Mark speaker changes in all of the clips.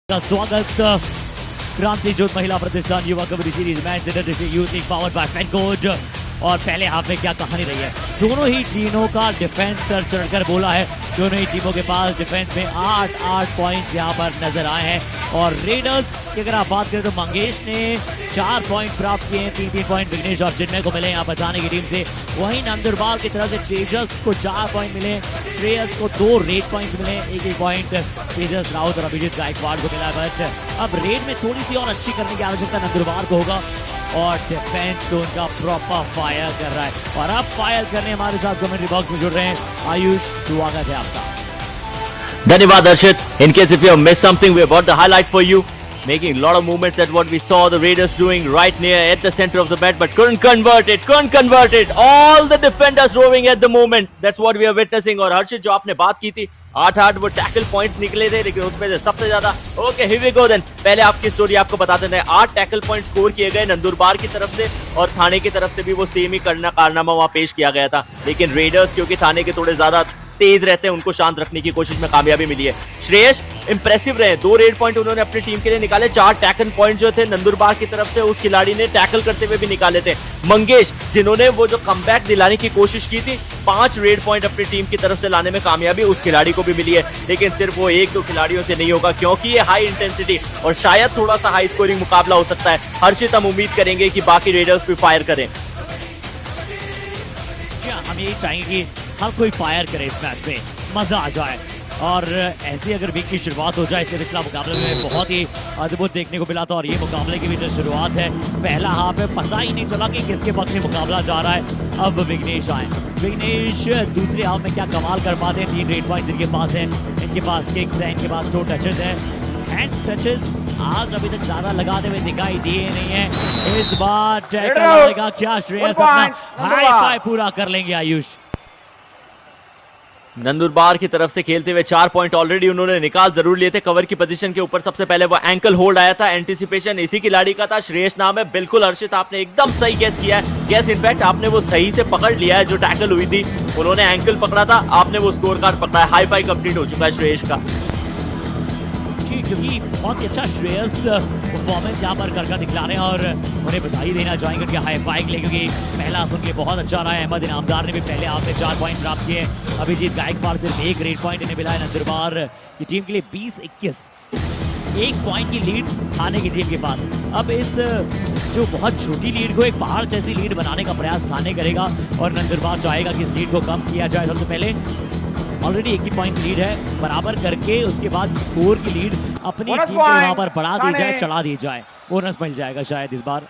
Speaker 1: का स्वागत क्रांति ज्योत महिला प्रतिष्ठान युवा kabaddi series match centre youth league powered by FanCode. और पहले हाफ में क्या कहानी रही है, दोनों ही टीमों का डिफेंस सर चढ़कर बोला है। दोनों ही टीमों के पास डिफेंस में 8 पॉइंट्स यहां पर नजर आए हैं। और रेडर्स की अगर आप बात करें तो मंगेश ने 4 पॉइंट प्राप्त किए हैं, 3 पॉइंट विघ्नेश और चिन्मय को मिले यहाँ बचाने की टीम से। वहीं नंदुरबार की तरफ से तेजस को 4 पॉइंट मिले, श्रेयस को 2 रेड पॉइंट्स मिले, 1 पॉइंट तेजस राउत और अभिजीत गायकवाड़ को मिला। बट अब रेड में थोड़ी सी और अच्छी करने की आवश्यकता नंदुरबार को होगा और डिफेंस तो उनका प्रॉपर फायर कर रहा है। और अब फायर करने हमारे साथ कमेंट्री बॉक्स में जुड़ रहे हैं आयुष, स्वागत है आपका।
Speaker 2: धन्यवाद हर्षित। In case if you have missed something, we brought the highlight for you. Making a lot of movements at what we saw the Raiders doing right near at the center of the bat, but couldn't convert it. All the defenders roving at the moment. That's what we are witnessing. और हर्षित जो आपने बात की थी 8 वो tackle points निकले थे, लेकिन उसमें से सबसे ज्यादा here we go then. पहले आपकी स्टोरी आपको बता देते हैं। 8 टैकल पॉइंट स्कोर किए गए नंदुरबार की तरफ से और थाने की तरफ से भी वो सेम ही कारनामा वहां पेश किया गया था। लेकिन रेडर्स क्योंकि थाने के थोड़े ज्यादा तेज रहते हैं, उनको शांत रखने की कोशिश में कामयाबी मिली है। श्रेयस इंप्रेसिव रहे, 2 रेड पॉइंट उन्होंने अपनी टीम के लिए निकाले। 4 टैकल पॉइंट जो थे नंदुरबार की तरफ से उस खिलाड़ी ने टैकल करते हुए भी निकाले थे। मंगेश जिन्होंने वो जो कमबैक दिलाने की कोशिश की थी, 5 रेड पॉइंट अपनी टीम की तरफ से लाने में कामयाबी उस खिलाड़ी को भी मिली है। लेकिन सिर्फ वो 1-2 खिलाड़ियों से नहीं होगा, क्योंकि ये हाई इंटेंसिटी और शायद थोड़ा सा हाई स्कोरिंग मुकाबला हो सकता है। हर्षित हम उम्मीद करेंगे कि बाकी रेडर्स भी फायर करें।
Speaker 1: हम यही चाहेंगे कि हर कोई फायर करे, इस मैच में मजा आ जाए। और ऐसी अगर वीक की शुरुआत हो जाए, इससे पिछला मुकाबले में बहुत ही अद्भुत देखने को मिला था। और ये मुकाबले की भी जो शुरुआत है, पहला हाफ है, पता ही नहीं चला कि किसके पक्ष में मुकाबला जा रहा है। अब विघ्नेश आए, विघ्नेश दूसरे हाफ में क्या कमाल कर पाते हैं। 3 रेड पॉइंट्स इनके पास है, इनके पास किक्स है, इनके पास टो टचेस है। हैंड टचेस आज अभी तक ज्यादा लगाते हुए दिखाई दिए नहीं है। इस बार टैकल आएगा क्या, श्रेयस अपना हाई फाइव पूरा कर लेंगे आयुष।
Speaker 2: नंदुरबार की तरफ से खेलते हुए 4 पॉइंट ऑलरेडी उन्होंने निकाल जरूर लिए थे। कवर की पोजीशन के ऊपर सबसे पहले वो एंकल होल्ड आया था, एंटिसिपेशन इसी खिलाड़ी का था, श्रेयस नाम है। बिल्कुल हर्षित, आपने एकदम सही गेस किया है। गेस इनफैक्ट आपने वो सही से पकड़ लिया है। जो टैकल हुई थी उन्होंने एंकल पकड़ा था, आपने वो स्कोर कार्ड पकड़ा है। हाई फाइव कंप्लीट हो चुका है श्रेयस का
Speaker 1: जी, क्योंकि बहुत ही अच्छा श्रेयस परफॉर्मेंस यहाँ पर करके दिखला रहे हैं और उन्हें बधाई देना चाहेंगे उनके हाई फाइव के लिए, क्योंकि पहला हाफ उनके बहुत अच्छा रहा है। अहमद इनामदार ने भी पहले हाफ में 4 पॉइंट प्राप्त किए। अभिजीत गायकवाड़ सिर्फ 1 रेड पॉइंट इन्हें मिला है। नंदुरबार की टीम के लिए 20-21 1 पॉइंट की लीड थाने की टीम के पास। अब इस जो बहुत छोटी लीड को एक पहाड़ जैसी लीड बनाने का प्रयास थाने करेगा और नंदुरबार चाहेगा कि इस लीड को कम किया जाए। सबसे पहले ऑलरेडी 1 ही पॉइंट लीड है, बराबर करके उसके बाद स्कोर की लीड अपनी टीम को वहां पर बढ़ा दी जाए, चढ़ा दी जाए। बोनस मिल जाएगा शायद इस बार।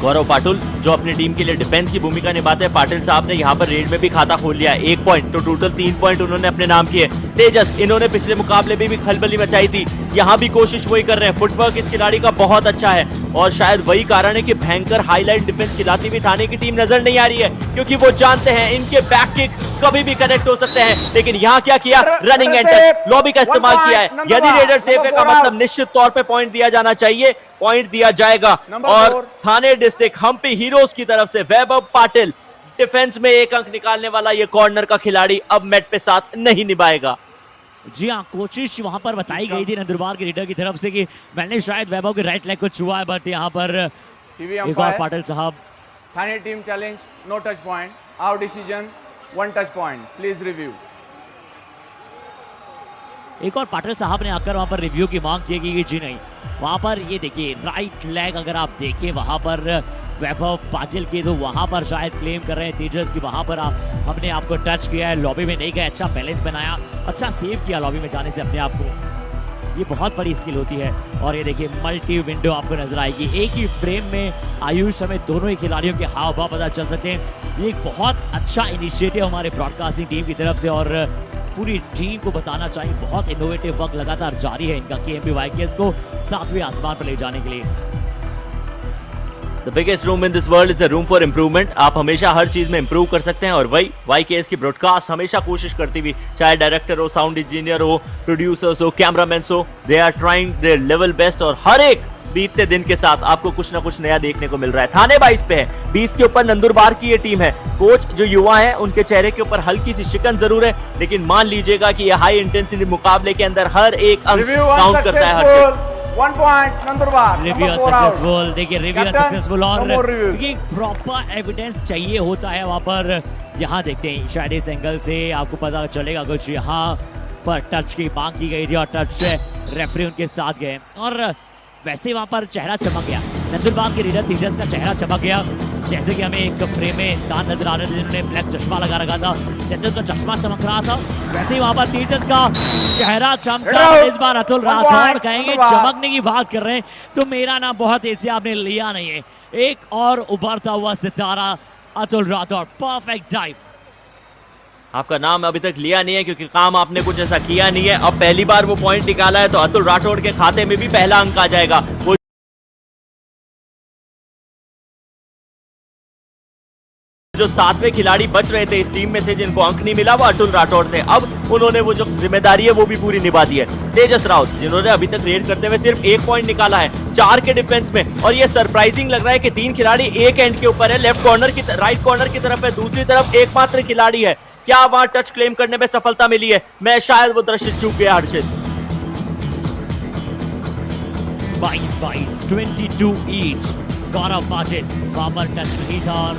Speaker 2: गौरव पाटिल जो अपनी टीम के लिए डिफेंस की भूमिका निभाते हैं, पाटिल साहब ने यहाँ पर रेड में भी खाता खोल लिया है। 1 पॉइंट तो टोटल 3 पॉइंट उन्होंने अपने नाम किए। तेजस इन्होंने पिछले मुकाबले में भी खलबली मचाई थी, यहाँ भी कोशिश वही कर रहे हैं। फुटवर्क इस खिलाड़ी का बहुत अच्छा है और शायद वही कारण है कि भयंकर हाईलाइट डिफेंस खिलाती हुई थाने की टीम नजर नहीं आ रही है, क्योंकि वो जानते हैं इनके बैक किक्स कभी भी कनेक्ट हो सकते हैं। लेकिन यहाँ क्या किया, रनिंग एंटर लॉबी का इस्तेमाल किया है। यदि रेडर सेफ है का मतलब निश्चित तौर पे पॉइंट दिया जाना चाहिए, पॉइंट दिया जाएगा। और थाने डिस्ट्रिक्ट हम्पी हीरोज की तरफ से वैभव पाटिल डिफेंस में 1 अंक निकालने वाला ये कॉर्नर का खिलाड़ी अब मैट पे साथ नहीं निभाएगा।
Speaker 1: जी हाँ, कोशिश वहां पर बताई गई थी नंदुरबार के लीडर की तरफ से कि मैंने शायद वैभव के राइट लेग को छुआ है, बट यहाँ पर एक और पाटिल साहब।
Speaker 3: Thane team challenge, no touch point, our decision 1 touch point, please review.
Speaker 1: एक और पाटिल साहब ने आकर वहां पर रिव्यू की मांग की कि जी नहीं, वहां पर ये देखिए राइट लेग अगर आप देखें वहां पर वैभव पाटिल की, तो वहां पर शायद क्लेम कर रहे हैं तेजस की वहां पर हमने आपको टच किया है, लॉबी में नहीं गए, अच्छा बैलेंस बनाया, अच्छा सेव किया लॉबी में जाने से अपने आप को। ये बहुत बड़ी स्किल होती है। और ये देखिए मल्टी विंडो आपको नजर आएगी एक ही फ्रेम में। आयुष हमें दोनों ही खिलाड़ियों के हाव भाव पता चल सकते हैं। ये एक बहुत अच्छा इनिशिएटिव हमारे ब्रॉडकास्टिंग टीम की तरफ से और पूरी टीम को बताना चाहिए बहुत इनोवेटिव वर्क लगातार जारी है इनका KMP YKS को 7वें आसमान पर ले जाने के लिए।
Speaker 2: The biggest room in this world is a room for improvement. आप हमेशा हर चीज में इंप्रूव कर सकते हैं और वही YKS की ब्रॉडकास्ट हमेशा कोशिश करती हुई, चाहे डायरेक्टर हो, साउंड इंजीनियर हो, प्रोड्यूसर्स हो, कैमरामैन हो, they are trying their level best और हर एक बीतते दिन के साथ आपको कुछ ना कुछ नया देखने को मिल रहा है। थाने 22 पे है, 20 के ऊपर नंदुरबार की ये टीम है। कोच जो युवा है उनके चेहरे के ऊपर हल्की सी शिकन जरूर है, लेकिन मान लीजिएगा कि ये हाई इंटेंसिटी मुकाबले के अंदर हर एक अंक काउंट करता है। हर्षित
Speaker 3: 1 point नंदुरबार।
Speaker 1: रिव्यू सक्सेसफुल, देखिए रिव्यू सक्सेसफुल और क्योंकि प्रॉपर एविडेंस चाहिए होता है वहां पर। यहाँ देखते हैं शायद इस एंगल से आपको पता चलेगा कुछ, यहाँ पर टच की मांग की गई थी और टच से रेफरी उनके साथ गए और वैसे वहां पर चेहरा चमक गया। नंदुरबार के रीडर तेजस का चेहरा चमक गया, जैसे कि हमें एक फ्रेम में इंसान नजर आ रहे थे जिन्होंने ब्लैक चश्मा लगा रखा था, जैसे उनका चश्मा चमक रहा था वैसे ही वहां पर तेजस का चेहरा चमका। इस बार अतुल राठौड़ कहेंगे चमकने की बात कर रहे हैं तो मेरा नाम बहुत तेजी से आपने लिया नहीं है। एक और उभरता हुआ सितारा अतुल राठौड़, परफेक्ट डाइव।
Speaker 2: आपका नाम अभी तक लिया नहीं है क्योंकि काम आपने कुछ ऐसा किया नहीं है। अब पहली बार वो पॉइंट निकाला है तो अतुल राठौड़ के खाते में भी पहला अंक आ जाएगा। वो जो 7वें खिलाड़ी बच रहे थे इस टीम में से जिनको अंक नहीं मिला वो अतुल राठौड़ थे। अब उन्होंने वो जो जिम्मेदारी है वो भी पूरी निभा दी है। तेजस राउत जिन्होंने अभी तक रेड करते हुए सिर्फ 1 पॉइंट निकाला है 4 के डिफेंस में, और ये सरप्राइजिंग लग रहा है कि 3 खिलाड़ी एक एंड के ऊपर है, लेफ्ट कॉर्नर की राइट कॉर्नर की तरफ है, दूसरी तरफ एकमात्र खिलाड़ी है। क्या वहां टच क्लेम करने में सफलता मिली है? मैं शायद वो दृश्य चूक गया। हर्षित
Speaker 1: 22-22, 22 ईच। गौरव पाटिल वहां पर टच नहीं था और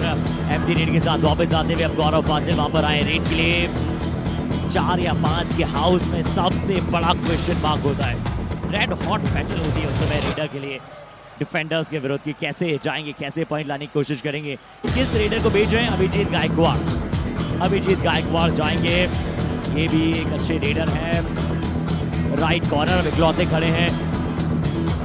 Speaker 1: एम्प्टी रेड के साथ वापस आते हुए अब गौरव पाटिल वहां पर आए रेड के लिए। 4 या 5 के हाउस में सबसे बड़ा क्वेश्चन मार्क होता है। रेड हॉट बैटल होती है उस समय रेडर के लिए डिफेंडर्स के विरोध की, कैसे जाएंगे, कैसे पॉइंट लाने की कोशिश करेंगे, किस रेडर को भेज रहे हैं। अभिजीत गायकवाड़, अभिजीत गायकवाड़ जाएंगे, ये भी एक अच्छे रेडर हैं। राइट कॉर्नर में इकलौते खड़े हैं,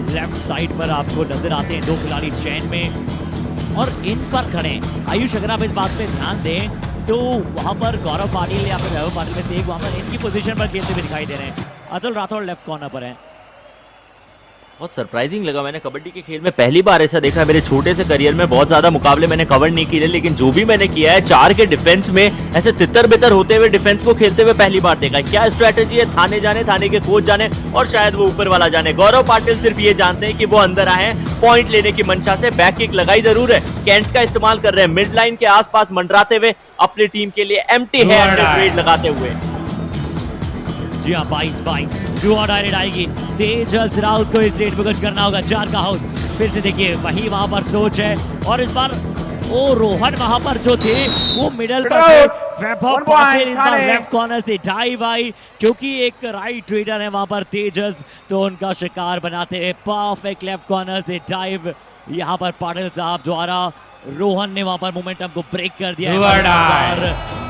Speaker 1: लेफ्ट साइड पर आपको नजर आते हैं 2 खिलाड़ी चैन में और इन पर खड़े हैं। आयुष अगर आप इस बात पे ध्यान दें तो वहां पर गौरव पाटिल या फिर वैभव पाटिल में से एक वहां पर इनकी पोजीशन पर खेलते हुए दिखाई दे रहे हैं। अतुल राठौड़ लेफ्ट कॉर्नर पर है।
Speaker 2: बहुत सरप्राइजिंग लगा, मैंने कबड्डी के खेल में पहली बार ऐसा देखा है। मेरे छोटे से करियर में बहुत ज्यादा मुकाबले मैंने कवर नहीं किए, लेकिन जो भी मैंने किया है 4 के डिफेंस में ऐसे तितर बितर होते हुए डिफेंस को खेलते हुए पहली बार देखा है। क्या स्ट्रेटेजी है थाने जाने, थाने के कोच जाने और शायद वो ऊपर वाला जाने। गौरव पाटिल सिर्फ ये जानते हैं कि वो अंदर आए हैं पॉइंट लेने की मंशा से। बैक किक लगाई जरूर है, कैंट का इस्तेमाल कर रहे हैं, मिड लाइन के आसपास मंडराते हुए अपनी टीम के लिए एम्प्टी हैंड रेड लगाते हुए।
Speaker 1: जी हाँ 22-22 डू और डायरेक्ट आएगी। तेजस राउत को इस रेड पे कुछ करना होगा। 4 का हाउस फिर से देखिए वही वहां पर सोच है और इस बार ओ रोहन वहां पर जो थे वो मिडल पर थे। वैभव पाटिल इस बार लेफ्ट कॉर्नर से डाइव आई क्योंकि एक राइट रेडर है वहां पर तेजस, तो उनका शिकार बनाते हैं। परफेक्ट लेफ्ट कॉर्नर से डाइव यहाँ पर पाटिल साहब द्वारा। रोहन ने वहां पर मोमेंटम को ब्रेक कर दिया है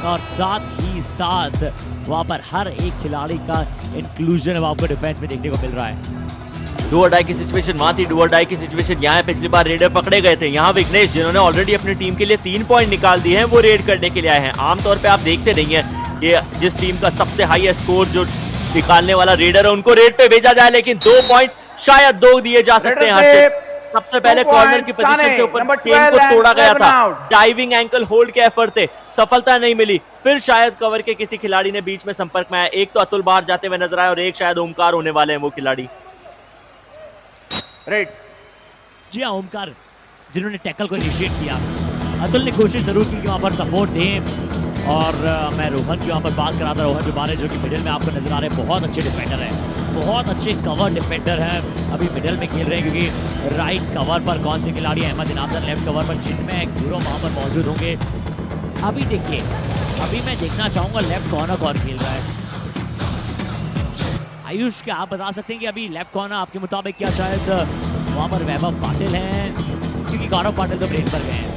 Speaker 1: और साथ ही साथ वहां पर हर एक खिलाड़ी का इंक्लूजन आपको डिफेंस में देखने को मिल रहा है।
Speaker 2: डू और डाई की सिचुएशन वहां थी, डू और डाई की सिचुएशन यहाँ है। पिछली बार रेडर पकड़े गए थे, यहाँ विघ्नेश जिन्होंने ऑलरेडी अपनी टीम के लिए 3 पॉइंट निकाल दिए हैं वो रेड करने के लिए आए हैं। आमतौर पे आप देखते नहीं है कि जिस टीम का सबसे हाईएस्ट स्कोर जो निकालने वाला रेडर है उनको रेड पे भेजा जाए, लेकिन 2 पॉइंट शायद 2 दिए जा सकते हैं। सबसे पहले कॉर्नर की पोजीशन के ऊपर टीम को तोड़ा गया था, डाइविंग एंकल होल्ड के एफर्ट थे, सफलता नहीं मिली। फिर शायद कवर के किसी खिलाड़ी ने बीच में संपर्क में आया, एक तो अतुल बाहर जाते हुए नजर आए और एक शायद ओमकार होने वाले हैं वो खिलाड़ी।
Speaker 3: रेड
Speaker 1: जी हाँ ओमकार जिन्होंने टैकल को इनिशिएट किया। अतुल ने कोशिश जरूर की कि वहां पर सपोर्ट दें और मैं रोहन की वहां पर बात कर रहा था। रोहन जुबारे जो कि मिडिल में आपको नजर आ रहे हैं, बहुत अच्छे डिफेंडर हैं, बहुत अच्छे कवर डिफेंडर हैं। अभी मिडिल में खेल रहे हैं क्योंकि राइट कवर पर कौन से खिलाड़ी अहमद इनामदार, लेफ्ट कवर पर चिन्मय गुरु वहां पर मौजूद होंगे। अभी देखिए, अभी मैं देखना चाहूंगा लेफ्ट कॉर्नर कौन खेल रहा है। आयुष क्या आप बता सकते हैं कि अभी लेफ्ट कॉर्नर आपके मुताबिक क्या शायद वहां पर वैभव पाटिल हैं, क्योंकि गौरव पाटिल तो ब्रेक पर गए हैं।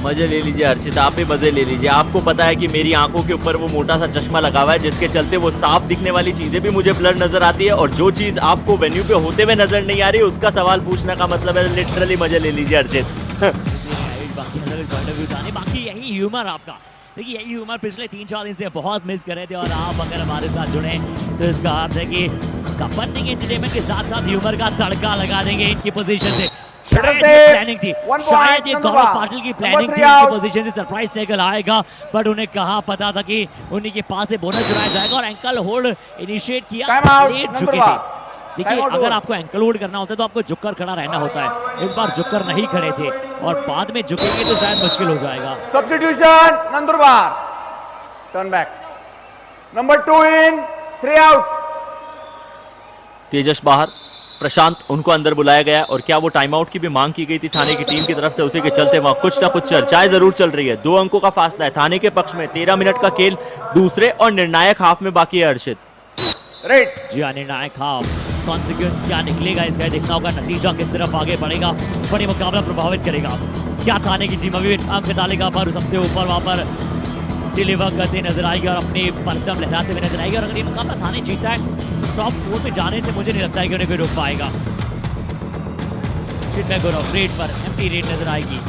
Speaker 2: मजे ले लीजिए हर्षित, आप भी मजे ले लीजिए। आपको पता है कि मेरी आंखों के ऊपर वो मोटा सा चश्मा लगा हुआ है जिसके चलते वो साफ दिखने वाली चीजें भी मुझे ब्लर नजर आती है, और जो चीज आपको वेन्यू पे होते हुए नजर नहीं आ रही उसका सवाल पूछने का मतलब है लिटरली मजे ले लीजिए हर्षित।
Speaker 1: बाकी यही ह्यूमर आपका, देखिए यही ह्यूमर पिछले 3-4 दिन से बहुत मिस कर रहे थे, और आप अगर हमारे साथ जुड़े तो इसका अर्थ है कि कपनिंग एंटरटेनमेंट के साथ साथ ह्यूमर का तड़का लगा देंगे इनकी पोजीशन से। शायद ये प्लानिंग थी, शायद ये गौरव पाटिल की प्लानिंग थी, इनकी पोजीशन से सरप्राइज टैकल आएगा, बट उन्हें कहाँ पता था कि उन्हीं के पास से बोनस चुराया जाएगा और एंकल होल्ड इनिशिएट किया, लेट चुके थे। देखिए अगर आपको एंकल होल्ड करना होता है तो आपको झुककर खड़ा रहना होता है, इस बार झुककर नहीं खड़े थे और बाद में झुकेंगे तो शायद मुश्किल हो जाएगा।
Speaker 3: Substitution, Nandurbar. Turn back. Number 2 in, 3 out.
Speaker 2: तेजस बाहर, प्रशांत उनको अंदर बुलाया गया और क्या वो टाइम आउट की भी मांग की गई थी थाने की टीम की तरफ से, उसी के चलते वहां कुछ ना कुछ चर्चाएं जरूर चल रही है। 2 अंकों का फासला है थाने के पक्ष में, 13 मिनट का खेल दूसरे और निर्णायक हाफ में बाकी है। अर्शित
Speaker 3: Right.
Speaker 1: जी हाँ, निर्णायक हाफ, कॉन्सिक्वेंस क्या निकलेगा इसका देखना होगा, नतीजा किस तरफ आगे बढ़ेगा, बड़ी मुकाबला प्रभावित करेगा। क्या थाने की टीम अभी अंक डालेगा पर सबसे ऊपर वहां पर डिलीवर करते नजर आएगी और अपनी परचम लहराते हुए नजर आएगी। और अगर ये मुकाबला थाने जीता है तो टॉप 4 में जाने से मुझे नहीं लगता है कि उन्हें कोई रोक पाएगा। चिन्मय गौरव रेड पर एम्प्टी रेड नजर आएगी।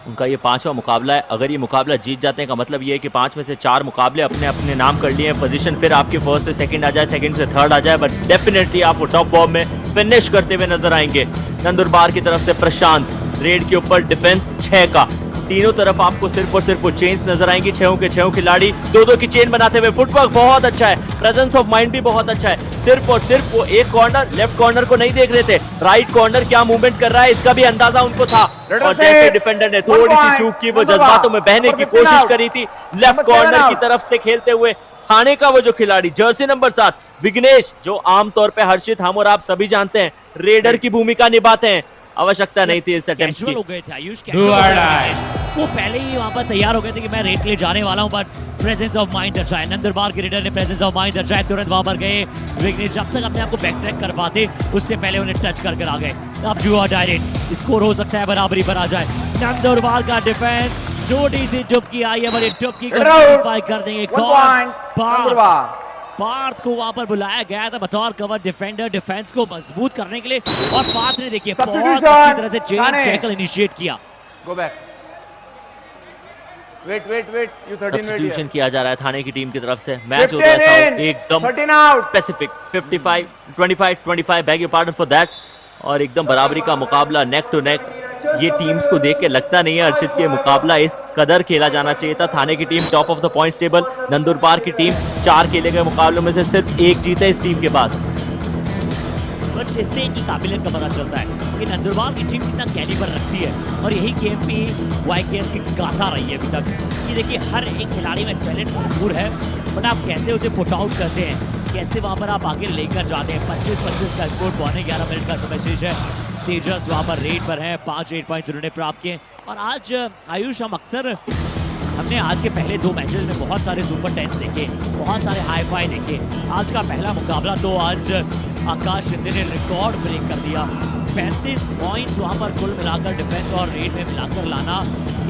Speaker 2: उनका ये 5वां मुकाबला है, अगर ये मुकाबला जीत जाते हैं का मतलब ये है कि 5 में से 4 मुकाबले अपने अपने नाम कर लिए हैं। पोजीशन फिर आपके फर्स्ट से सेकंड आ जाए, सेकंड से थर्ड आ जाए, बट डेफिनेटली आप वो टॉप फॉर्म में फिनिश करते हुए नजर आएंगे। नंदुरबार की तरफ से प्रशांत, रेड के ऊपर डिफेंस 6 का, तीनों तरफ आपको सिर्फ और सिर्फ वो चेन्स नजर आएंगी, 6 के 6 खिलाड़ी 2-2 की चेन बनाते हुए। फुटवर्क बहुत अच्छा है, प्रेजेंस ऑफ माइंड भी बहुत अच्छा है। सिर्फ और सिर्फ वो एक कॉर्नर, लेफ्ट कॉर्नर को नहीं देख रहे थे, राइट कॉर्नर क्या मूवमेंट कर रहा है इसका भी अंदाजा उनको था। और जैसे डिफेंडर ने थोड़ी सी चूक की, वो जज्बातों में बहने की कोशिश करी थी, लेफ्ट कॉर्नर की तरफ से खेलते हुए थाने का वो जो खिलाड़ी जर्सी नंबर 7 विघ्नेश, जो आमतौर पे हर्षित हम और आप सभी जानते हैं रेडर की भूमिका निभाते हैं, आवश्यकता नहीं थी इस अटेम्प्ट की।
Speaker 1: कैजुअल हो गए थे आयुष, कैजुअल हो गए थे। वो पहले ही वहां पर तैयार हो गए थे कि मैं रेड के लिए जाने वाला हूं, बट प्रेजेंस ऑफ माइंड दर्शाया नंदुरबार के रेडर ने, प्रेजेंस ऑफ माइंड दर्शाया, तुरंत वहां पर गए विघ्नेश। जब तक अपने आप को बैक ट्रैक कर पाते उससे पहले उन्हें टच कर आ गए। अब जुआ डायरेक्ट स्कोर हो सकता है, बराबरी पर आ जाए। नंदुरबार का डिफेंस, छोटी सी डुबकी आई है, बड़ी डुबकी को क्वालिफाई कर देंगे। पार्थ को वहां पर बुलाया गया था बतौर कवर डिफेंडर, डिफेंस को मजबूत करने के लिए, और पार्थ ने देखिए बहुत अच्छी तरह से चेन टैकल इनिशिएट किया।
Speaker 3: Go back. Wait. You 13
Speaker 2: substitution किया जा रहा है थाने की टीम की तरफ से। मैच होता है एकदम specific 25 bag your partner for that, और एकदम बराबरी का मुकाबला, नेक टू नेक। ये टीम्स को देख के लगता नहीं है अर्शित के मुकाबला इस कदर खेला जाना चाहिए था। थाने की team top of the points table, Nandurbar की टीम 4 खेले गए मुकाबलों में से सिर्फ 1 जीत है इस टीम के पास।
Speaker 1: बट इससे इनकी काबिलियत का पता चलता है कि नंदुरबार की टीम कितना कैलिबर रखती है, और यही केएमपी वाईकेएस की गाथा रही है अभी तक कि देखिए हर एक खिलाड़ी में टैलेंट भरपूर है, बट आप कैसे उसे पुट आउट करते हैं, कैसे वहां पर आप आगे लेकर जाते हैं। 25-25 का स्कोर, 11 मिनट का समय शेष है। तेजस वहां पर रेड पर है, 5 रेड पॉइंट्स उन्होंने प्राप्त किए। और आज आयुष, हम अक्सर हमने आज के पहले 2 मैचेस में बहुत सारे सुपर टेंस देखे, बहुत सारे हाई फाई देखे। आज का पहला मुकाबला तो आज आकाश शिंदे ने रिकॉर्ड ब्रेक कर दिया। 35 पॉइंट्स वहां पर कुल मिलाकर डिफेंस और रेड में मिलाकर लाना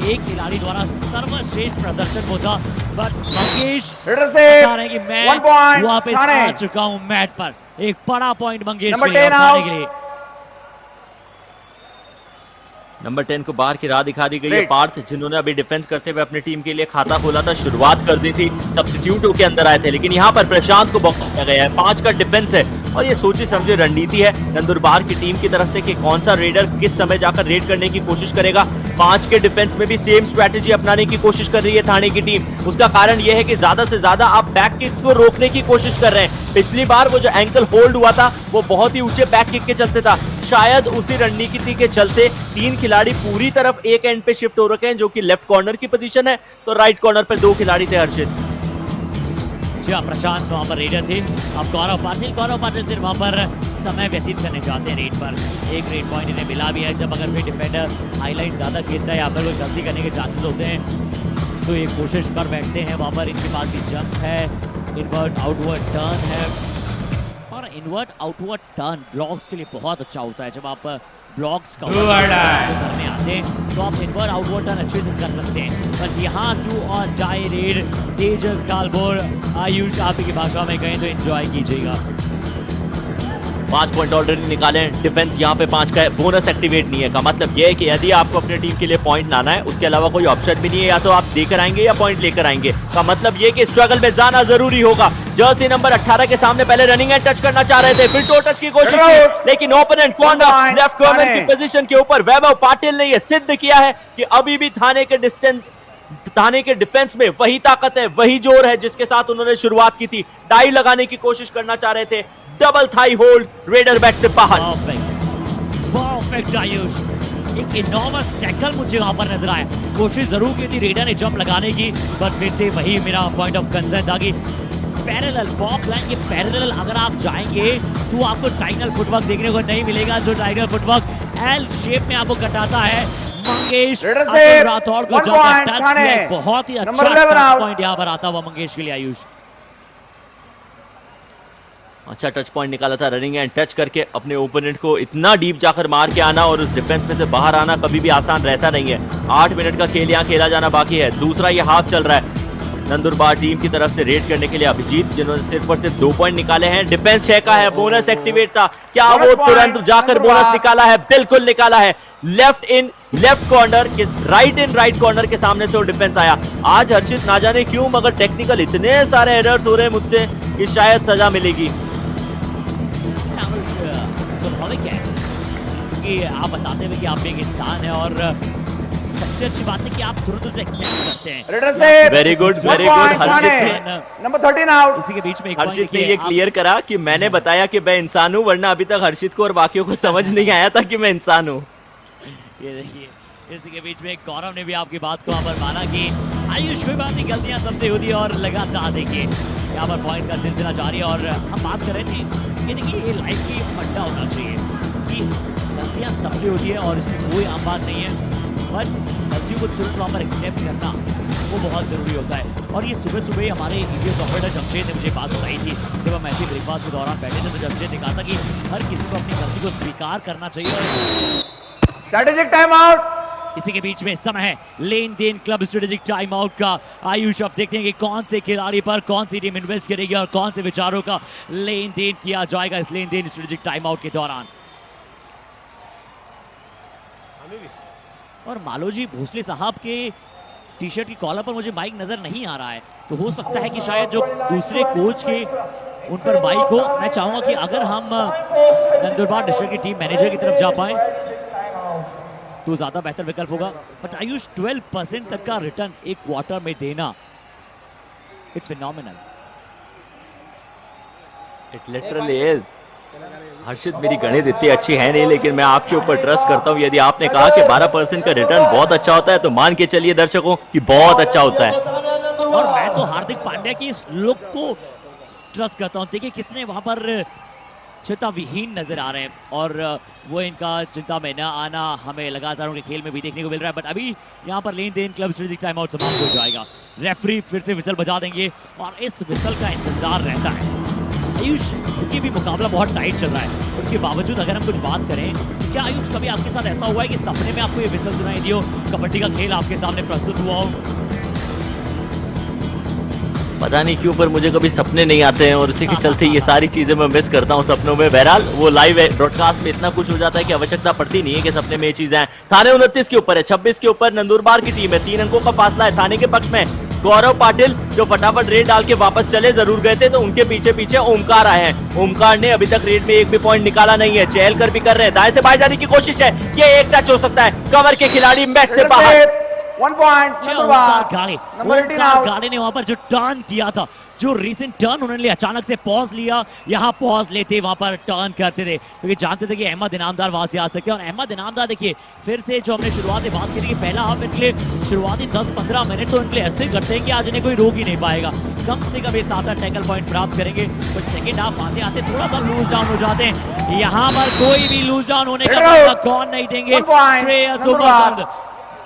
Speaker 1: एक खिलाड़ी द्वारा सर्वश्रेष्ठ प्रदर्शन होता। बट मंगेश बता रहे हैं कि मैं वापस आ चुका हूं मैट पर। एक बड़ा पॉइंट मंगेश के लिए।
Speaker 2: नंबर 10 को बाहर की राह दिखा दी गई है। पार्थ, जिन्होंने अभी डिफेंस करते हुए अपनी टीम के लिए खाता खोला था, शुरुआत कर दी थी, सब्स्टिट्यूट होकर अंदर आए थे, लेकिन यहाँ पर प्रशांत को बॉक्स किया गया है। 5 का डिफेंस है और ये सोची समझी रणनीति है नंदुरबार की टीम की तरफ से कि कौन सा रेडर किस समय जाकर रेड करने की कोशिश करेगा। 5 के डिफेंस में भी सेम स्ट्रैटेजी अपनाने की कोशिश कर रही है थाने की टीम। उसका कारण यह है कि ज्यादा से ज्यादा आप बैक किक्स को रोकने की कोशिश कर रहे हैं। पिछली बार वो जो एंकल होल्ड हुआ था वो बहुत ही ऊंचे बैक किक के चलते था, शायद उसी रणनीति के चलते 3 खिलाड़ी पूरी तरफ एक एंड पे शिफ्ट हो रखे हैं, जो कि लेफ्ट कॉर्नर की पोजीशन है, तो राइट कॉर्नर पे 2 खिलाड़ी थे। हर्षित
Speaker 1: जी हाँ, प्रशांत वहां पर रेडर थे। अब गौरव पाटिल सिर्फ वहां पर समय व्यतीत करने जाते हैं रेड पर। एक रेड पॉइंट इन्हें मिला भी है। जब अगर कोई डिफेंडर हाईलाइन ज्यादा खेलता है या फिर कोई गलती करने के चांसेस होते हैं तो ये कोशिश कर बैठते हैं। वहां पर इनके पास भी जंप है, इनवर्ट आउटवर्ड टर्न है, और इनवर्ट आउटवर्ड टर्न ब्लॉक्स के लिए बहुत अच्छा होता है। जब आप ब्लॉक्स करने आते हैं तो आप इनवर्ट आउटवर्ड टर्न अच्छे से कर सकते हैं। बट यहाँ डू और डाई रेड, तेजस कालबोर, आयुष आप की भाषा में कहें तो एंजॉय कीजिएगा।
Speaker 2: 5 पॉइंट ऑलरेडी निकाले हैं। डिफेंस यहाँ पे 5 का बोनस एक्टिवेट नहीं है, का मतलब यह है कि यदि आपको अपनी टीम के लिए पॉइंट लाना है, उसके अलावा कोई ऑप्शन भी नहीं है, या तो आप देकर आएंगे या पॉइंट लेकर आएंगे। का मतलब यह कि स्ट्रगल में जाना जरूरी होगा। जर्सी नंबर 18 के सामने पहले रनिंग एंड टच करना चाह रहे थे, फिर टो टच की कोशिश की, लेकिन ओपोनेंट कॉर्नर लेफ्ट कॉर्नर की पोजीशन के ऊपर वैभव पाटिल ने यह सिद्ध किया है कि अभी भी थाने के डिफेंस में वही ताकत है, वही जोर है जिसके साथ उन्होंने शुरुआत की थी। डाइव लगाने की कोशिश करना चाह रहे थे, डबल थाई होल्ड, रेडर बैट से बाहर।
Speaker 1: परफेक्ट आयुष, एक इनॉर्मस टैकल मुझे वहां पर नजर आया। कोशिश जरूर की थी रेडर ने जंप लगाने की, बट फिर से वही मेरा पॉइंट ऑफ कंसर्न था कि पैरेलल वॉक लाइन के पैरेलल अगर आप जाएंगे तो आपको डायगोनल फुटवर्क देखने को नहीं मिलेगा, जो डायगोनल फुटवर्क एल शेप में आपको कटाता है। मंगेश राठौड़ को जाकर टच किया, बहुत ही अच्छा टच पॉइंट यहाँ पर आता हुआ मंगेश के लिए आयुष।
Speaker 2: अच्छा टच पॉइंट निकाला था, रनिंग एंड टच करके अपने ओपोनेंट को इतना डीप जाकर मार के आना और उस डिफेंस में से बाहर आना कभी भी आसान रहता नहीं है। 8 मिनट का खेल यहाँ खेला जाना बाकी है, दूसरा ये हाफ चल रहा है। नंदुरबार टीम की तरफ से रेड करने के लिए अभिजीत, जिन्होंने सिर्फ और सिर्फ 2 पॉइट निकाले हैं। डिफेंस चेक का है, बोनस एक्टिवेट था, क्या वो तुरंत जाकर बोनस निकाला है? बिल्कुल निकाला है। लेफ्ट इन लेफ्ट कॉर्नर के राइट इन राइट कॉर्नर के सामने से वो डिफेंस आया। आज हर्षित ना जाने क्यों मगर टेक्निकल इतने सारे एरर्स हो रहे हैं मुझसे कि शायद सजा मिलेगी।
Speaker 1: स्वाभाविक है क्योंकि आप बताते हुए कि आप एक इंसान है और सबसे अच्छी बात है कि आप तुरंत उसे एक्सेप्ट करते हैं।
Speaker 2: Very good Harshit.
Speaker 3: Number 13 out.
Speaker 1: इसी के बीच में
Speaker 2: हर्षित ने ये क्लियर करा कि मैंने बताया कि मैं इंसान हूँ, वरना अभी तक हर्षित को और बाकियों को समझ नहीं आया था कि मैं इंसान हूँ।
Speaker 1: ये देखिए इसी के बीच में गौरव ने भी आपकी बात को यहाँ पर माना कि आयुष कोई बात नहीं, गलतियां सबसे होती है और लगातार देखिए यहाँ पर पॉइंट का सिलसिला जारी है। और हम बात कर रहे थे ये देखिए ये लाइफ की फंडा होना चाहिए कि गलतियां सबसे होती है और इसमें कोई आम बात नहीं है, बट गलतियों को तुरंत वहाँ पर एक्सेप्ट करना वो बहुत ज़रूरी होता है। और ये सुबह सुबह हमारे ईवीएस ऑपरेटर जमशेद ने मुझे बात बताई थी जब हम ऐसे ब्रेकफास्ट के दौरान बैठे थे, तो जमशेद ने कहा था कि हर किसी को अपनी गलती को स्वीकार करना चाहिए।
Speaker 3: Strategic time out.
Speaker 1: इसी के बीच में समय है लेन देन क्लब स्ट्रेटेजिक टाइम आउट का। आयुष अब देखते हैं कि कौन से खिलाड़ी पर कौन सी टीम इन्वेस्ट करेगी और कौन से विचारों का लेन देन किया जाएगा इस लेन देन स्ट्रेटेजिक टाइम आउट के दौरान। और मालोजी भोसले साहब के टी शर्ट की कॉलर पर मुझे माइक नजर नहीं आ रहा है, तो हो सकता है कि शायद जो दूसरे कोच के उन पर माइक हो। मैं चाहूंगा कि अगर हम नंदुरबार डिस्ट्रिक्ट की टीम मैनेजर की तरफ जा पाए तो ज्यादा बेहतर विकल्प होगा। बट आयुष 12% तक का रिटर्न एक क्वार्टर में देना, it's phenomenal.
Speaker 2: It literally is. Harshit मेरी गणित इतनी अच्छी है नहीं, लेकिन मैं आपके ऊपर ट्रस्ट करता हूँ। यदि आपने कहा कि 12% का रिटर्न बहुत अच्छा होता है तो मान के चलिए दर्शकों कि बहुत अच्छा होता है।
Speaker 1: और मैं तो हार्दिक पांड्या की इस लुक को ट्रस्ट करता हूँ। देखिए कितने वहां पर चिंता विहीन नजर आ रहे हैं और वो इनका चिंता में न आना हमें लगातार उनके खेल में भी देखने को मिल रहा है। बट अभी यहाँ पर लेन देन क्लब स्ट्रेटेजिक टाइम आउट समाप्त हो जाएगा। रेफरी फिर से विसल बजा देंगे और इस विसल का इंतजार रहता है। आयुष क्योंकि भी मुकाबला बहुत टाइट चल रहा है और उसके बावजूद अगर हम कुछ बात करें तो क्या आयुष कभी आपके साथ ऐसा हुआ है कि सपने में आपको ये विसल सुनाई दी हो, कबड्डी का खेल आपके सामने प्रस्तुत हुआ हो?
Speaker 2: पता नहीं क्यों पर मुझे कभी सपने नहीं आते हैं और इसी के चलते ये सारी चीजें मैं मिस करता हूँ सपनों में। बहरहाल वो लाइव ब्रॉडकास्ट में इतना कुछ हो जाता है कि आवश्यकता पड़ती नहीं है कि सपने में ये चीजें आए। थाने 29 के ऊपर है, 26 के ऊपर नंदुरबार की टीम है। 3 अंकों का फासला है थाने के पक्ष में। गौरव पाटिल जो फटाफट रेड डाल के वापस चले जरूर गए थे, तो उनके पीछे पीछे ओमकार आए हैं। ओमकार ने अभी तक रेड में एक भी पॉइंट निकाला नहीं है। चहल कर भी कर रहे हैं, दाएं से बाएं जाने की कोशिश है, ये एक टच हो सकता है। कवर के खिलाड़ी मैच से बाहर।
Speaker 3: 1 पॉइंट।
Speaker 1: गाड़ी ने वहां पर जो टर्न किया था, जो रीसेंट टर्न उन्होंने लिया, अचानक से पॉज लिया, यहाँ पॉज लेते वहां पर टर्न करते थे क्योंकि जानते थे कि अहमद इनामदार वहां से आ सकते हैं। और अहमद इनामदार देखिए फिर से जो हमने शुरुआती बात की थी, पहला हाफ इनके शुरुआती 10-15 मिनट तो इनके ऐसे करते हैं कि आज इन्हें कोई रोक ही नहीं पाएगा। कम से कम 7-8 टैकल पॉइंट प्राप्त करेंगे। बट सेकेंड हाफ आते आते थोड़ा सा लूज डाउन हो जाते हैं। यहाँ पर कोई भी लूज डाउन होने का मौका कौन नहीं देंगे। श्रेयस उमरगंद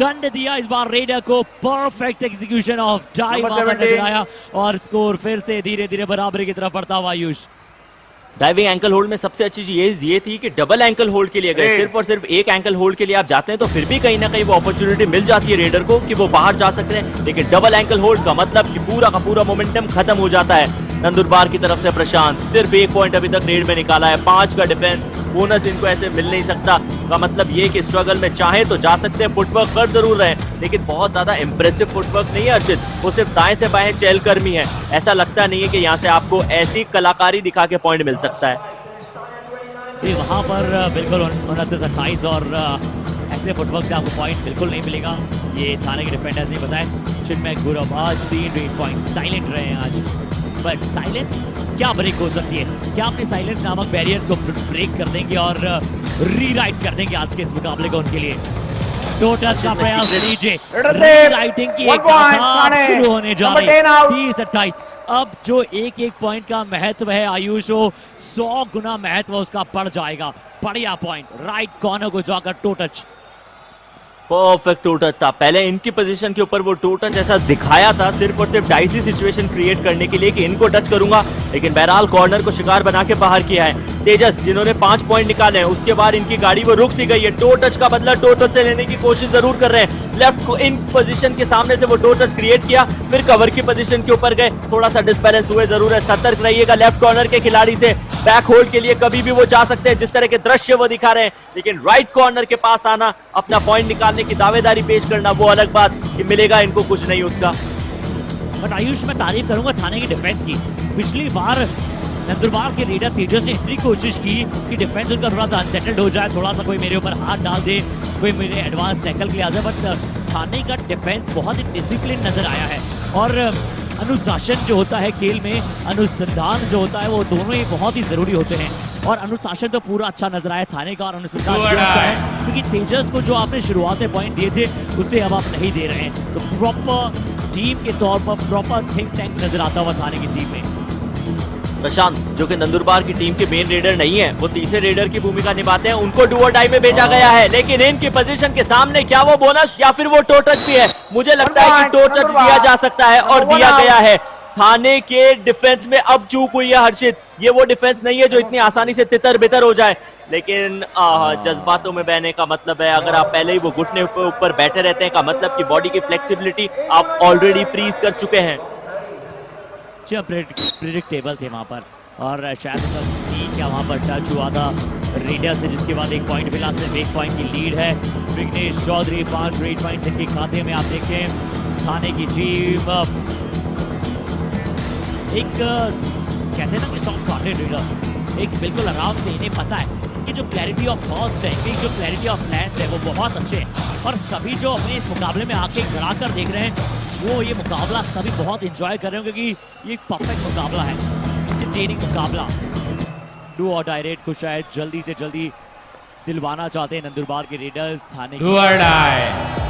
Speaker 1: दंड दिया इस बार रेडर को। परफेक्ट एग्जीक्यूशन ऑफ डाइव नजर आया और स्कोर फिर से धीरे धीरे बराबरी की तरफ बढ़ता हुआ। आयुष
Speaker 2: डाइविंग एंकल होल्ड में सबसे अच्छी चीज ये थी कि डबल एंकल होल्ड के लिए गए। सिर्फ और सिर्फ एक एंकल होल्ड के लिए आप जाते हैं तो फिर भी कहीं ना कहीं वो अपॉर्चुनिटी मिल जाती है रेडर को कि वो बाहर जा सकते हैं, लेकिन डबल एंकल होल्ड का मतलब कि पूरा का पूरा मोमेंटम खत्म हो जाता है। नंदुरबार की तरफ से प्रशांत सिर्फ 1 पॉइंट अभी तक रेड में निकाला है। 5 का डिफेंस, बोनस इनको ऐसे मिल नहीं सकता। का मतलब ये कि स्ट्रगल में चाहे तो जा सकते हैं, फुटवर्क कर जरूर रहे हैं, लेकिन बहुत ज्यादा इंप्रेसिव फुटवर्क नहीं है हर्षित। वो सिर्फ दाएं से बाएं चहलकदमी है। ऐसा लगता नहीं है कि यहाँ से आपको ऐसी कलाकारी दिखा के पॉइंट मिल सकता है।
Speaker 1: जी वहां पर बिल्कुल 29-28 और ऐसे फुटवर्क से आपको पॉइंट बिल्कुल नहीं मिलेगा। ये थाने के डिफेंडर्स ने बताया। चिन्मय गुरव आज 3 रेड पॉइंट साइलेंट रहे हैं आज। बट साइलेंस क्या ब्रेक हो सकती है? क्या अपने साइलेंस नामक बैरियर्स को ब्रेक कर देंगे और रीराइट कर देंगे आज के इस मुकाबले को उनके लिए? दो टच का प्रयास लीजिए, रीराइटिंग की एक गाथा शुरू होने जा रही है। 30-28। अब जो एक एक पॉइंट का महत्व है आयुष, वो 100 गुना महत्व उसका बढ़ जाएगा। बढ़िया पॉइंट, राइट कॉर्नर को जाकर to touch.
Speaker 2: Perfect to touch था। पहले इनकी पोजीशन के ऊपर वो टो टच ऐसा दिखाया था सिर्फ और सिर्फ डाइसी सिचुएशन क्रिएट करने के लिए कि इनको टच करूंगा, लेकिन बहरहाल कॉर्नर को शिकार बना के बाहर किया है। तेजस जिन्होंने 5 पॉइंट निकाले हैं, उसके बाद इनकी गाड़ी वो रुक सी गई है। टो टच का बदला टो टच से लेने की कोशिश जरूर कर रहे हैं। लेफ्ट को इन पोजीशन के सामने से वो टो टच क्रिएट किया, फिर कवर की पोजीशन के ऊपर गए, थोड़ा सा डिसबैलेंस हुए। जरूर है सतर्क रहिएगा लेफ्ट कॉर्नर के खिलाड़ी से, बैक होल्ड के लिए कभी भी वो जा सकते हैं, जिस तरह के दृश्य वो दिखा रहे हैं। लेकिन राइट कॉर्नर के पास आना, अपना पॉइंट निकालने की दावेदारी पेश करना, वो अलग बात कि मिलेगा इनको कुछ नहीं उसका।
Speaker 1: बट आयुष, मैं तारीफ करूंगा थाने की डिफेंस की। पिछली बार नंदुरबार के रेडर तेजस ने इतनी कोशिश की कि डिफेंस उनका थोड़ा सा अनसेटल्ड हो जाए, थोड़ा सा कोई मेरे ऊपर हाथ डाल दे, कोई मेरे एडवांस टैकल के लिए आ जाए। बट थाने का डिफेंस बहुत ही डिसिप्लिन नजर आया है और अनुशासन जो होता है खेल में, अनुसंधान जो होता है, वो दोनों ही बहुत ही जरूरी होते हैं। और अनुशासन तो पूरा अच्छा नजर आया थाने का, और अनुसंधान भी अच्छा है क्योंकि तेजस को जो आपने शुरुआत में पॉइंट दिए थे उससे अब आप नहीं दे रहे हैं। तो प्रॉपर टीम के तौर पर प्रॉपर थिंक टैंक नजर आता हुआ थाने की टीम में।
Speaker 2: प्रशांत जो कि नंदुरबार की टीम के मेन रेडर नहीं है, वो तीसरे रेडर की भूमिका निभाते हैं, उनको डू और डाई में भेजा गया है। लेकिन इनकी पोजीशन के सामने क्या वो बोनस या फिर वो टो टच भी है? मुझे लगता है कि टो टच दिया जा सकता है और दिया गया है। थाने के डिफेंस में अब चूक हुई है हर्षित। ये वो डिफेंस नहीं है जो इतनी आसानी से तितर बितर हो जाए, लेकिन जज्बातों में बहने का मतलब है, अगर आप पहले ही वो घुटने ऊपर बैठे रहते हैं का मतलब कि बॉडी की फ्लेक्सिबिलिटी आप ऑलरेडी फ्रीज कर चुके हैं।
Speaker 1: प्रेडिक्टेबल थे वहां पर, और शायद उनका क्या वहां पर टच हुआ था रेडर से, जिसके बाद एक पॉइंट मिला। सिर्फ एक पॉइंट की लीड है विघ्नेश चौधरी, 5 रेड पॉइंट्स इनके खाते में। आप देखते हैं थाने की टीम एक कहते हैं ना कि सॉफ्ट हार्टेड रेडर, एक बिल्कुल आराम से, इन्हें पता है कि जो क्लैरिटी ऑफ थॉट्स है, कि जो क्लैरिटी ऑफ प्लान्स है वो बहुत अच्छे हैं। और सभी जो अपने इस मुकाबले में आके खड़ा कर देख रहे हैं, वो ये मुकाबला सभी बहुत एंजॉय कर रहे हैं क्योंकि ये एक परफेक्ट मुकाबला है, एंटरटेनिंग मुकाबला। डू और डाई रेड को शायद जल्दी से जल्दी दिलवाना चाहते हैं नंदुरबार के रेडर्स थाने की।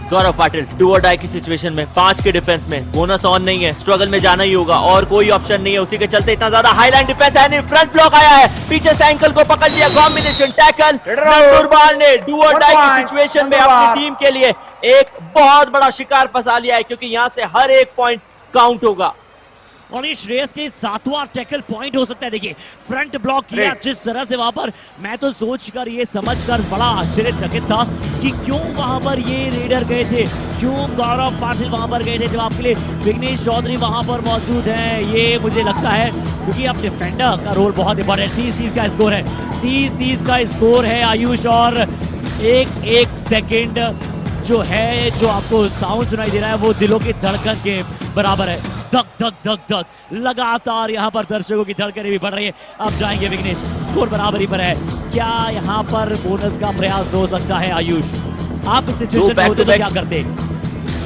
Speaker 2: गौरव पाटिल डू और डाई की सिचुएशन में 5 के डिफेंस में बोनस ऑन नहीं है, स्ट्रगल में जाना ही होगा और कोई ऑप्शन नहीं है। उसी के चलते इतना ज्यादा हाईलाइन डिफेंस है नहीं, फ्रंट ब्लॉक आया है, पीछे से एंकल को पकड़ लिया, कॉम्बिनेशन टैकल। नंदुरबार ने डू और डाई की सिचुएशन में अपनी टीम के लिए एक बहुत बड़ा शिकार फंसा लिया है, क्योंकि यहाँ से हर एक पॉइंट काउंट होगा।
Speaker 1: और ये श्रेयस के 7वां टैकल पॉइंट हो सकता है। देखिए फ्रंट ब्लॉक किया जिस तरह से वहां पर, मैं तो सोचकर ये समझकर बड़ा आश्चर्यचकित था कि क्यों वहां पर ये रेडर गए थे, क्यों गौरव पाटिल वहां पर गए थे, जब आपके लिए विघ्नेश चौधरी वहां पर मौजूद हैं। ये मुझे लगता है क्योंकि अब डिफेंडर का रोल बहुत इंपॉर्टेंट है। 30-30 का स्कोर है, 30-30 का स्कोर है आयुष, और एक सेकेंड जो है, जो आपको साउंड सुनाई दे रहा है, वो दिलों की धड़कन के बराबर है। धक धक धक धक लगातार यहाँ पर दर्शकों की धड़कनें भी बढ़ रही है। अब जाएंगे विघ्नेश, स्कोर बराबरी पर है। क्या यहाँ पर बोनस का प्रयास हो सकता है आयुष? आप इस सिचुएशन में होते तो क्या करते?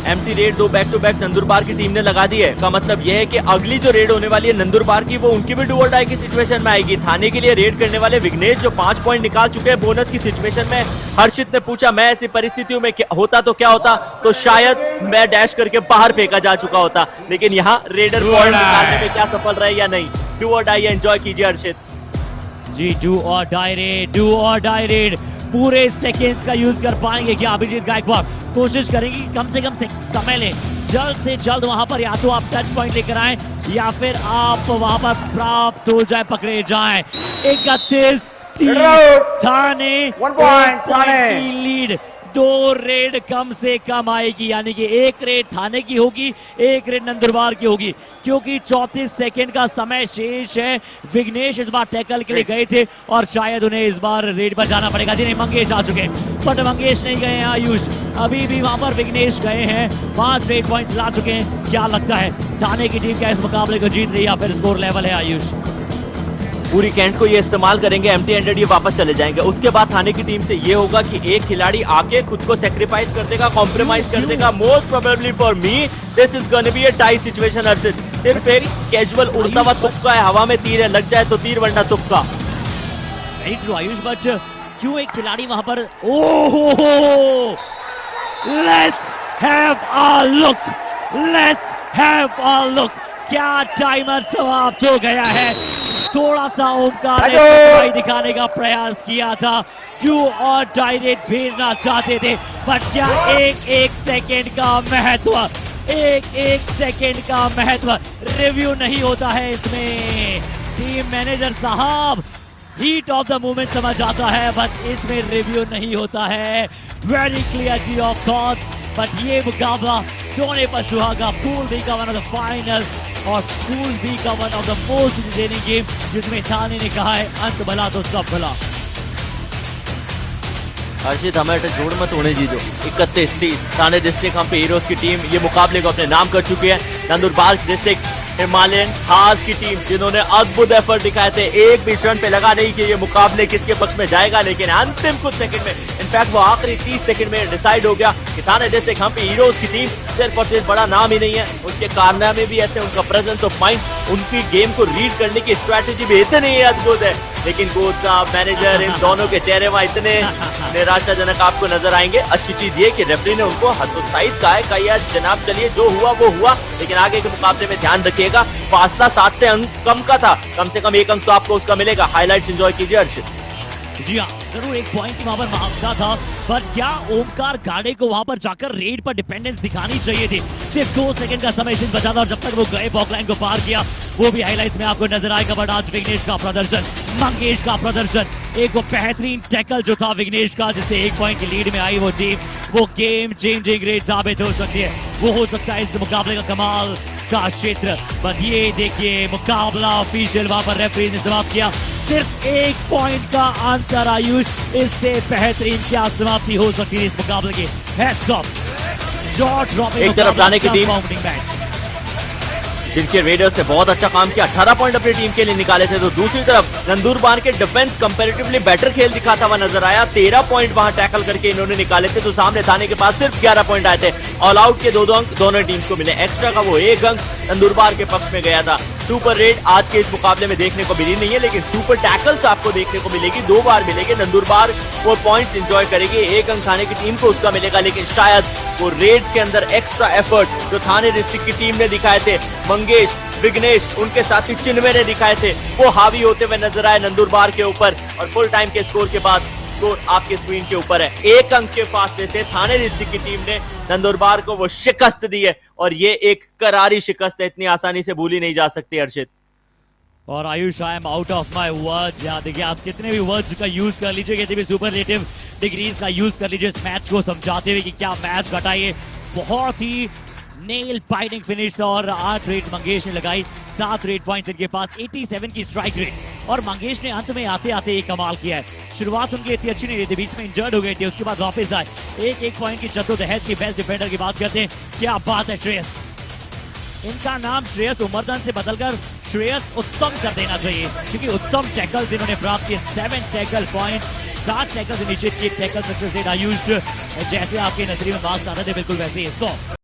Speaker 2: Empty raid 2 back to back Nandurbar की टीम ने लगा दी है, का मतलब यह है कि अगली जो रेड होने वाली है नंदुरबार की, वो उनकी भी डू और डाई की सिचुएशन में आएगी। थाने के लिए रेड करने वाले विघ्नेश जो 5 पॉइंट निकाल चुके हैं बोनस की सिचुएशन में। हर्षित ने पूछा मैं ऐसी परिस्थितियों में होता तो क्या होता, तो शायद मैं डैश करके बाहर फेंका जा चुका होता, लेकिन यहाँ रेडर पॉइंट निकालने में क्या सफल रहे या नहीं। डू और डाई एंजॉय कीजिए हर्षित
Speaker 1: जी। डू और डाई रेड, डू और डाई रेड पूरे सेकेंड्स का यूज कर पाएंगे क्या अभिजीत गायकवाड़? कोशिश करेंगे कि कम से कम समय लें, जल्द से जल्द वहां पर या तो आप टच पॉइंट लेकर आए या फिर आप वहां पर प्राप्त हो जाए, पकड़े जाएं। 31 थाने 1 पॉइंट की लीड, 2 रेड कम से कम आएगी, यानी कि 1 रेड थाने की होगी, 1 रेड नंदुरबार की होगी, क्योंकि 34 सेकंड का समय शेष है। विघ्नेश इस बार टैकल के लिए गए थे और शायद उन्हें इस बार रेड पर जाना पड़ेगा। जिन्हें मंगेश आ चुके हैं, बट मंगेश नहीं गए हैं आयुष, अभी भी वहां पर विघ्नेश गए हैं। 5 रेड पॉइंट्स ला चुके हैं। क्या लगता है थाने की टीम क्या इस मुकाबले को जीत रही है या फिर स्कोर लेवल है आयुष?
Speaker 2: पूरी कैंट को ये इस्तेमाल करेंगे, एम्प्टी हैंडेड ये वापस चले जाएंगे। उसके बाद थाने की टीम से ये होगा कि एक खिलाड़ी आके खुद को सेक्रीफाइस कर देगा, कॉम्प्रोमाइज कर देगा। Most probably for me this is gonna be a tie situation Arshit. सिर्फ एक कैजुअल उड़ता हुआ तुक्का है, हवा में तीर है, लग जाए तो तीर वरना तुक्का।
Speaker 1: वेरी ट्रू आयुष, बट क्यों एक खिलाड़ी वहां पर, ओहो, let's have a look, let's have a look. क्या टाइमर समाप्त हो गया है। थोड़ा सा ओमकार ने सफाई दिखाने का प्रयास किया था, डू और डायरेक्ट भेजना चाहते थे, बट क्या एक सेकंड का महत्व, एक सेकंड का महत्व रिव्यू नहीं होता है इसमें। टीम मैनेजर साहब हीट ऑफ द मोमेंट समझ आता है, बट इसमें रिव्यू नहीं होता है। Very clarity of thoughts, but ये मुकाबला सोने पर सुहागा। पूल बी का वन ऑफ द फाइनल और पूल बी का one of the most entertaining game, जिसमें थाने ने कहा है अंत भला तो सब भला।
Speaker 2: हर्षित हमें जोड़ मत होने दीजिए। 31 थाने डिस्ट्रिक्ट हम पे हीरोज की टीम ये मुकाबले को अपने नाम कर चुकी है। नंदुरबार डिस्ट्रिक्ट हिमालयन हार्स की टीम जिन्होंने अद्भुत एफर्ट दिखाए थे, एक भी क्षण पे लगा नहीं कि ये मुकाबले किसके पक्ष में जाएगा, लेकिन अंतिम कुछ सेकंड में, इनफैक्ट वो आखिरी 30 सेकंड में डिसाइड हो गया कि थाने डिस्ट्रिक्ट हम पे हीरोज की टीम सिर्फ और सिर्फ बड़ा नाम ही नहीं है, उनके कारनामे भी ऐसे, उनका प्रेजेंस ऑफ माइंड, उनकी गेम को रीड करने की स्ट्रैटेजी भी इतनी अद्भुत है। लेकिन कोच साहब, मैनेजर, इन दोनों के चेहरे वहां इतने निराशाजनक आपको नजर आएंगे। अच्छी चीज ये कि रेफरी ने उनको हतोत्साहित कहा है यार जनाब चलिए जो हुआ वो हुआ, लेकिन आगे के मुकाबले में ध्यान रखिएगा। फासला 7 से अंक कम का था, कम से कम 1 अंक तो आपको उसका मिलेगा। हाईलाइट्स एंजॉय कीजिए अर्षित।
Speaker 1: जी हाँ, जरूर एक पॉइंट वहां पर मांगता था, पर क्या ओमकार गाड़े को वहां पर जाकर रेड पर डिपेंडेंस दिखानी चाहिए थी। सिर्फ 2 सेकंड का समय शेष बचा था और जब तक वो गए बॉक लाइन को पार किया, वो भी हाइलाइट्स में आपको नजर आएगा। बट आज विघ्नेश का प्रदर्शन, मंगेश का प्रदर्शन, एक वो बेहतरीन टैकल जो था विघ्नेश का, जिससे 1 पॉइंट की लीड में आई वो टीम, वो गेम चेंजिंग रेड साबित हो सकती है। वो हो सकता है इस मुकाबले का कमाल का क्षेत्र। बट ये देखिए मुकाबला ऑफिशियल वहां पर रेफरी ने समाप्त किया। सिर्फ 1 पॉइंट का अंतर आयुष, इससे बेहतरीन क्या समाप्ति हो सकती है इस मुकाबले की। Heads up, jaw dropping.
Speaker 2: एक तरफ जाने की टीम जिनके रेडर्स ने बहुत अच्छा काम किया, 18 पॉइंट अपनी टीम के लिए निकाले थे, तो दूसरी तरफ नंदुरबार के डिफेंस कंपैरेटिवली बेटर खेल दिखाता हुआ नजर आया। 13 पॉइंट वहां टैकल करके इन्होंने निकाले थे, तो सामने थाने के पास सिर्फ 11 पॉइंट आए थे। ऑल आउट के 2 अंक दोनों टीम्स को मिले, एक्स्ट्रा का वो 1 अंक नंदुरबार के पक्ष में गया था। सुपर रेड आज के इस मुकाबले में देखने को मिली नहीं है, लेकिन सुपर टैकल्स आपको देखने को मिलेगी, 2 बार मिलेगी। नंदुरबार वो पॉइंट्स एंजॉय करेगी, 1 अंक थाने की टीम को उसका मिलेगा, लेकिन शायद वो रेड्स के अंदर एक्स्ट्रा एफर्ट जो थाने डिस्ट्रिक्ट की टीम ने दिखाए थे, मंगेश, विघ्नेश, उनके साथी चिन्मय ने दिखाए थे, वो हावी होते हुए नजर आए नंदुरबार के ऊपर। और फुल टाइम के स्कोर के बाद स्कोर आपके स्क्रीन के ऊपर है। 1 अंक के फासले से थाने डिस्ट्रिक्ट की टीम ने नंदुरबार को वो शिकस्त दी है, और ये एक करारी शिकस्त है, इतनी आसानी से भूली नहीं जा सकती अर्षित।
Speaker 1: और Ayush, I am out of my words. यार देखिए, आप कितने भी वर्ड्स का यूज कर लीजिए, कितने भी सुपरलेटिव डिग्रीज का यूज कर लीजिए इस मैच को समझाते हुए कि क्या मैच घटा। ये बहुत ही नेल बाइटिंग फिनिश, और 8 रेड्स मंगेश ने लगाई, 7 रेड पॉइंट्स इनके पास, 87 की स्ट्राइक रेट। और मंगेश ने अंत में आते आते एक कमाल किया है। शुरुआत उनकी इतनी अच्छी नहीं रही थी, बीच में इंजर्ड हो गए थे, उसके बाद वापस आए, 1 पॉइंट की जद्दोजहद की बेस्ट डिफेंडर की बात करते हैं। क्या बात है श्रेयस, इनका नाम श्रेयस उमरदन से बदलकर श्रेयस उत्तम कर देना चाहिए, क्योंकि उत्तम टैकल्स इन्होंने प्राप्त किए, 7 टैकल पॉइंट, 7 टैकल्स इनिशिएट किए, टैकल सक्सेस रेट आयुष जैसे आपके नजरिए में मार्क्स आते थे बिल्कुल वैसे ही 100।